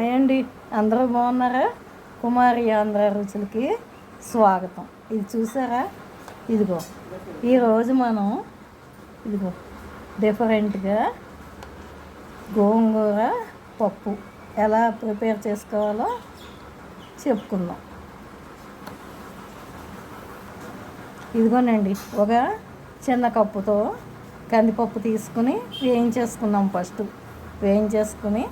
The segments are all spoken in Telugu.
హాయ్ అండి, అందరూ బాగున్నారా? కుమారి ఆంధ్ర రుచులకి స్వాగతం. ఇది చూసారా? ఇదిగో ఈరోజు మనం ఇదిగో డిఫరెంట్గా గోంగూర పప్పు ఎలా ప్రిపేర్ చేసుకోవాలో చెప్పుకుందాం. ఇదిగోనండి, ఒక చిన్న కప్పుతో కందిపప్పు తీసుకుని వేయించేసుకుందాం. ఫస్ట్ వేయించేసుకుని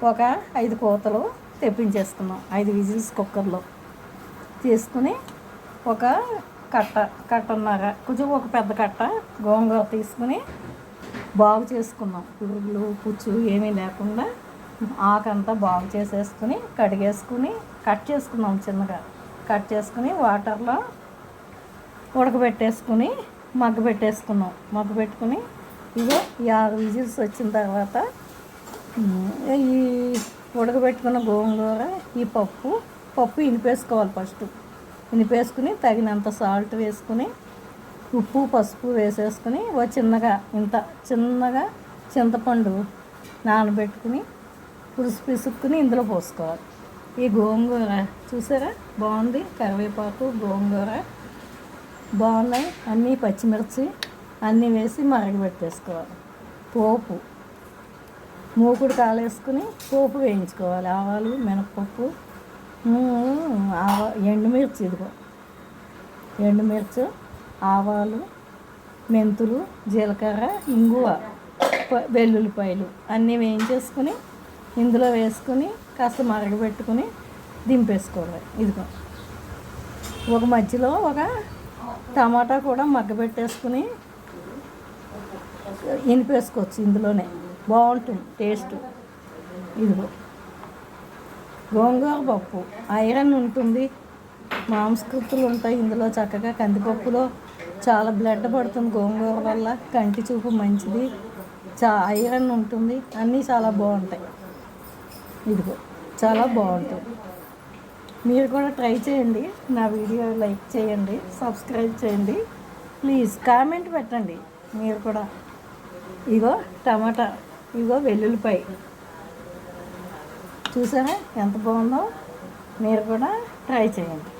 ఒక 5 కోతలు తెప్పించేసుకున్నాం. 5 విజిల్స్ కుక్కర్లో తీసుకుని ఒక కట్టన్నర కొంచెం ఒక పెద్ద కట్ట గోంగూర తీసుకుని బాగు చేసుకున్నాం. పురుగులు పుచ్చు ఏమీ లేకుండా ఆకంతా బాగు చేసేసుకుని కడిగేసుకుని కట్ చేసుకున్నాం. చిన్నగా కట్ చేసుకుని వాటర్లో ఉడకబెట్టేసుకుని మగ్గబెట్టుకుని ఇగో 6 విజిల్స్ వచ్చిన తర్వాత ఈ ఉడకబెట్టుకున్న గోంగూర ఈ పప్పు ఇనిపేసుకోవాలి. ఫస్ట్ ఇనిపేసుకుని తగినంత సాల్ట్ వేసుకుని ఉప్పు పసుపు వేసేసుకుని చిన్నగా చింతపండు నానబెట్టుకుని పులుసు పిసుక్కుని ఇందులో పోసుకోవాలి. ఈ గోంగూర చూసారా బాగుంది, కరివేపాకు గోంగూర బాగున్నాయి. అన్నీ పచ్చిమిర్చి అన్నీ వేసి మరగబెట్టేసుకోవాలి. పోపు మూకుడు కాలేసుకుని పోపు వేయించుకోవాలి. ఆవాలు మినపప్పు ఎండుమిర్చి ఎండుమిర్చి ఆవాలు మెంతులు జీలకర్ర ఇంగువ వెల్లుల్లిపాయలు అన్నీ వేయించేసుకుని ఇందులో వేసుకుని కాస్త మరగబెట్టుకుని దింపేసుకోవాలి. ఇదిగో ఒక మధ్యలో ఒక టమాటా కూడా మగ్గబెట్టేసుకుని ఇనిపేసుకోవచ్చు. ఇందులోనే బాగుంటుంది టేస్ట్. ఇదిగో గోంగూర పప్పు ఐరన్ ఉంటుంది, మాంసకృతులు ఉంటాయి ఇందులో. చక్కగా కందిపప్పులో చాలా బ్లడ్ పడుతుంది గోంగూర వల్ల, కంటి చూపు మంచిది, ఐరన్ ఉంటుంది, అన్నీ చాలా బాగుంటాయి. ఇదిగో చాలా బాగుంటుంది. మీరు కూడా ట్రై చేయండి. నా వీడియో లైక్ చేయండి, సబ్స్క్రైబ్ చేయండి, ప్లీజ్ కామెంట్ పెట్టండి మీరు కూడా. ఇగో టమాటా, ఇగో వెల్లుల్లిపాయ చూసారా ఎంత బాగుందో. మీరు కూడా ట్రై చేయండి.